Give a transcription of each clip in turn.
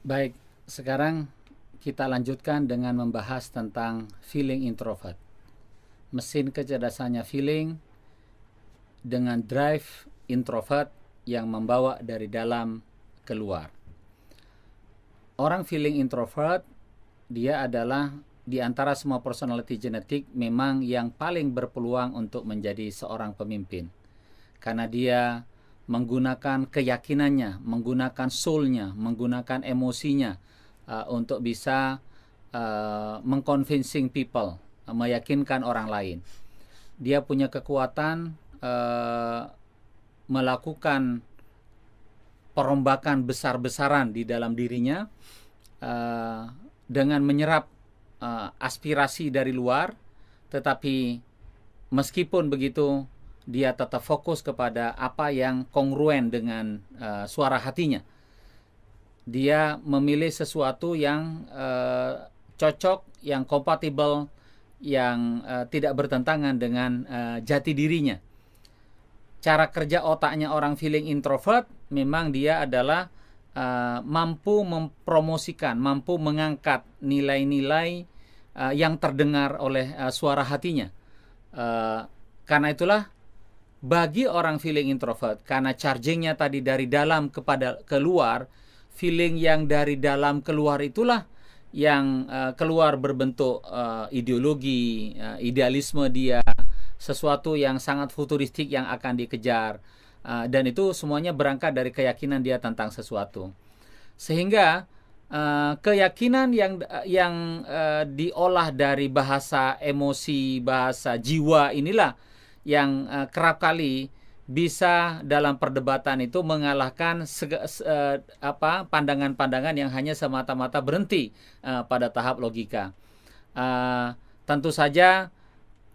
Baik, sekarang kita lanjutkan dengan membahas tentang feeling introvert. Mesin kecerdasannya feeling dengan drive introvert yang membawa dari dalam keluar. Orang feeling introvert, dia adalah di antara semua personality genetik memang yang paling berpeluang untuk menjadi seorang pemimpin. Karena dia menggunakan keyakinannya, menggunakan soul-nya, menggunakan emosinya untuk bisa mengconvincing people, meyakinkan orang lain. Dia punya kekuatan melakukan perombakan besar-besaran di dalam dirinya dengan menyerap aspirasi dari luar, tetapi meskipun begitu dia tetap fokus kepada apa yang kongruen dengan suara hatinya. Dia memilih sesuatu yang cocok, yang kompatibel, yang tidak bertentangan dengan jati dirinya. Cara kerja otaknya orang feeling introvert memang dia adalah mampu mempromosikan, mampu mengangkat nilai-nilai yang terdengar oleh suara hatinya. Karena itulah bagi orang feeling introvert, karena chargingnya tadi dari dalam kepada keluar, feeling yang dari dalam keluar itulah yang keluar berbentuk ideologi, idealisme dia, sesuatu yang sangat futuristik yang akan dikejar, dan itu semuanya berangkat dari keyakinan dia tentang sesuatu. Sehingga keyakinan yang diolah dari bahasa emosi, bahasa jiwa inilah yang kerap kali bisa dalam perdebatan itu mengalahkan pandangan-pandangan yang hanya semata-mata berhenti pada tahap logika. Tentu saja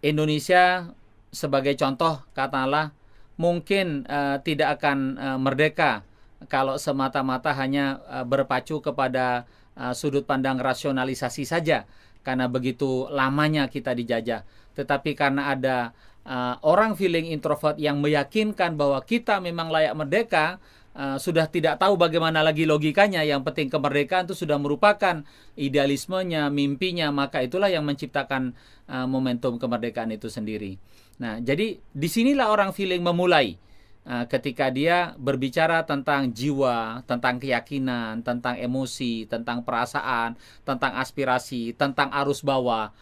Indonesia sebagai contoh, katakanlah, mungkin tidak akan merdeka kalau semata-mata hanya berpacu kepada sudut pandang rasionalisasi saja, karena begitu lamanya kita dijajah. Tetapi karena ada orang feeling introvert yang meyakinkan bahwa kita memang layak merdeka, sudah tidak tahu bagaimana lagi logikanya, yang penting kemerdekaan itu sudah merupakan idealismenya, mimpinya, maka itulah yang menciptakan momentum kemerdekaan itu sendiri. Nah, jadi disinilah orang feeling memulai ketika dia berbicara tentang jiwa, tentang keyakinan, tentang emosi, tentang perasaan, tentang aspirasi, tentang arus bawah.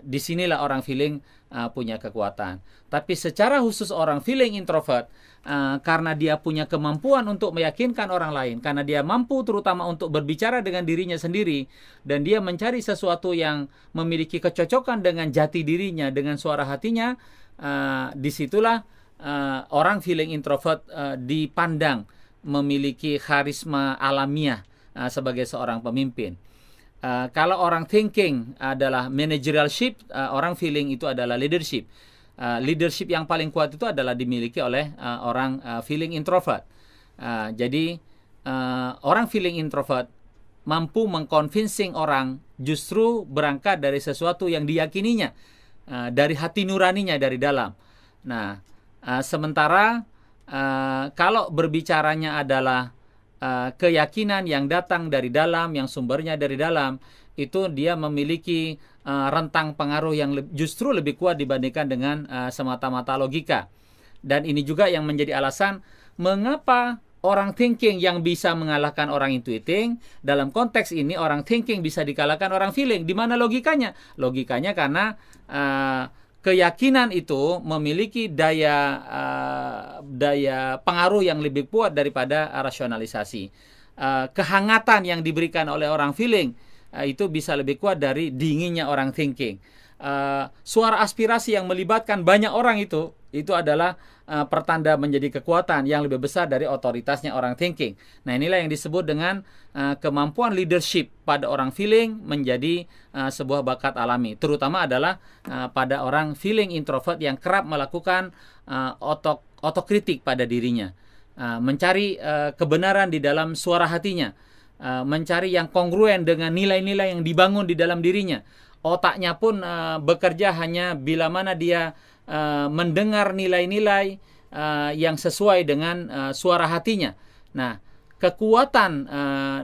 Disinilah orang feeling punya kekuatan. Tapi secara khusus orang feeling introvert, karena dia punya kemampuan untuk meyakinkan orang lain, karena dia mampu terutama untuk berbicara dengan dirinya sendiri, dan dia mencari sesuatu yang memiliki kecocokan dengan jati dirinya, dengan suara hatinya, disitulah orang feeling introvert dipandang memiliki karisma alamiah sebagai seorang pemimpin. Kalau orang thinking adalah managerialship, orang feeling itu adalah leadership. Leadership yang paling kuat itu adalah dimiliki oleh orang feeling introvert. Jadi orang feeling introvert mampu mengconvincing orang justru berangkat dari sesuatu yang diyakininya, dari hati nuraninya dari dalam. Nah, sementara kalau berbicaranya adalah keyakinan yang datang dari dalam, yang sumbernya dari dalam, itu dia memiliki rentang pengaruh yang justru lebih kuat dibandingkan dengan semata-mata logika. Dan ini juga yang menjadi alasan mengapa orang thinking yang bisa mengalahkan orang intuiting. Dalam konteks ini orang thinking bisa dikalahkan orang feeling. Di mana logikanya? Logikanya karena keyakinan itu memiliki daya pengaruh yang lebih kuat daripada rasionalisasi. Kehangatan yang diberikan oleh orang feeling itu bisa lebih kuat dari dinginnya orang thinking. Suara aspirasi yang melibatkan banyak orang itu adalah pertanda menjadi kekuatan yang lebih besar dari otoritasnya orang thinking. Nah, inilah yang disebut dengan kemampuan leadership pada orang feeling menjadi sebuah bakat alami. Terutama adalah pada orang feeling introvert yang kerap melakukan otokritik pada dirinya, mencari kebenaran di dalam suara hatinya, mencari yang kongruen dengan nilai-nilai yang dibangun di dalam dirinya. Otaknya pun bekerja hanya bila mana dia mendengar nilai-nilai yang sesuai dengan suara hatinya. Nah, kekuatan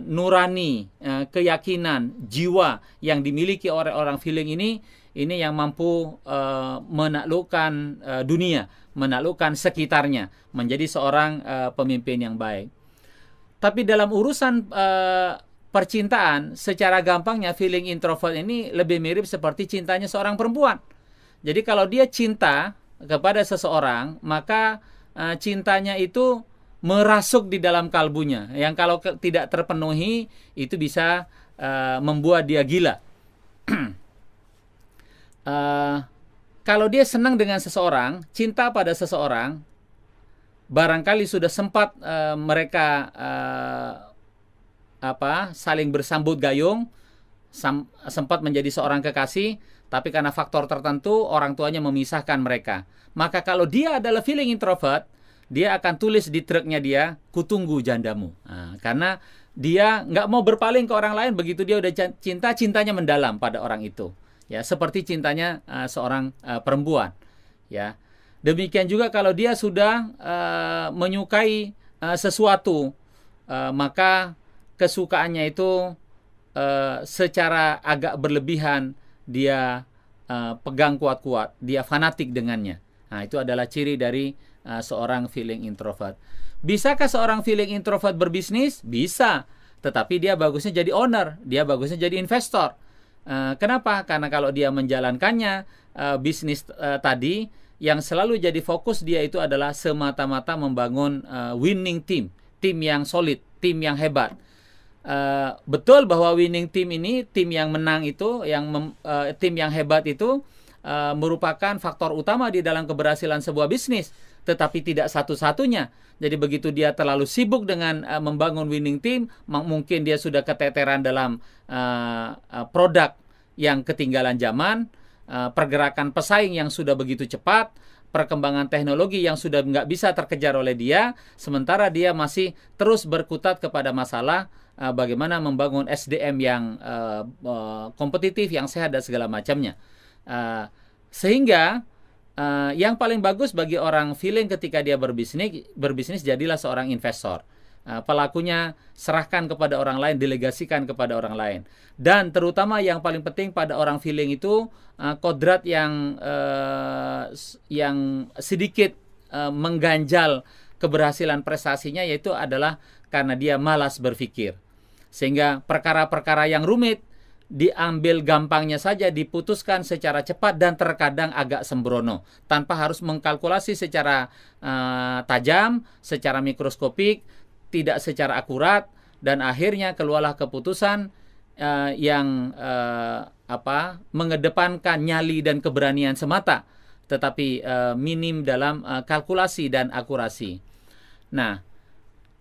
nurani, keyakinan, jiwa yang dimiliki oleh orang feeling ini yang mampu menaklukkan dunia, menaklukkan sekitarnya, menjadi seorang pemimpin yang baik. Tapi dalam urusan percintaan, secara gampangnya feeling introvert ini lebih mirip seperti cintanya seorang perempuan. Jadi kalau dia cinta kepada seseorang, maka cintanya itu merasuk di dalam kalbunya, yang kalau tidak terpenuhi itu bisa membuat dia gila. Kalau dia senang dengan seseorang, cinta pada seseorang, barangkali sudah sempat mereka saling bersambut gayung, sempat menjadi seorang kekasih, tapi karena faktor tertentu orang tuanya memisahkan mereka. Maka kalau dia adalah feeling introvert, dia akan tulis di truknya dia, "Kutunggu jandamu." Karena dia nggak mau berpaling ke orang lain. Begitu dia udah cinta, cintanya mendalam pada orang itu. Ya, seperti cintanya seorang perempuan. Ya, demikian juga kalau dia sudah menyukai sesuatu, maka kesukaannya itu secara agak berlebihan, dia pegang kuat-kuat, dia fanatik dengannya. Nah, itu adalah ciri dari seorang feeling introvert. Bisakah seorang feeling introvert berbisnis? Bisa, tetapi dia bagusnya jadi owner, dia bagusnya jadi investor. Kenapa? Karena kalau dia menjalankannya bisnis tadi, yang selalu jadi fokus dia itu adalah semata-mata membangun winning team, tim yang solid, tim yang hebat. Betul bahwa winning team ini, tim yang menang itu, tim yang hebat itu merupakan faktor utama di dalam keberhasilan sebuah bisnis, tetapi tidak satu-satunya. Jadi begitu dia terlalu sibuk dengan membangun winning team, mungkin dia sudah keteteran dalam produk yang ketinggalan zaman, pergerakan pesaing yang sudah begitu cepat, perkembangan teknologi yang sudah nggak bisa terkejar oleh dia, sementara dia masih terus berkutat kepada masalah bagaimana membangun SDM yang kompetitif, yang sehat dan segala macamnya. Sehingga yang paling bagus bagi orang feeling ketika dia berbisnis jadilah seorang investor. Pelakunya serahkan kepada orang lain, delegasikan kepada orang lain. Dan terutama yang paling penting pada orang feeling itu kodrat yang sedikit mengganjal keberhasilan prestasinya, yaitu adalah karena dia malas berpikir. Sehingga perkara-perkara yang rumit diambil gampangnya saja, diputuskan secara cepat dan terkadang agak sembrono, tanpa harus mengkalkulasi secara tajam, secara mikroskopik, tidak secara akurat, dan akhirnya keluarlah keputusan yang mengedepankan nyali dan keberanian semata, tetapi minim dalam kalkulasi dan akurasi. Nah,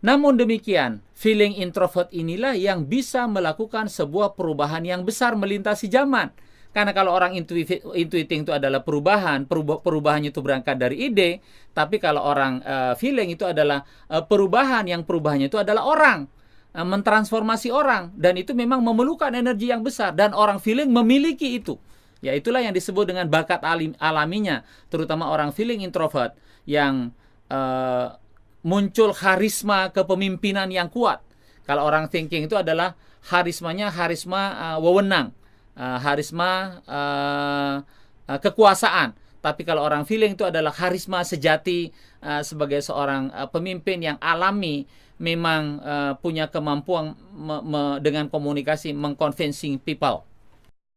namun demikian, feeling introvert inilah yang bisa melakukan sebuah perubahan yang besar melintasi zaman. Karena kalau orang intuiting itu adalah perubahannya itu berangkat dari ide, tapi kalau orang feeling itu adalah perubahannya itu adalah orang, mentransformasi orang, dan itu memang memerlukan energi yang besar, dan orang feeling memiliki itu. Ya, itulah yang disebut dengan bakat alaminya, terutama orang feeling introvert yang muncul karisma kepemimpinan yang kuat. Kalau orang thinking itu adalah karisma wewenang, karisma kekuasaan. Tapi kalau orang feeling itu adalah karisma sejati sebagai seorang pemimpin yang alami, memang punya kemampuan dengan komunikasi, mengconvincing people.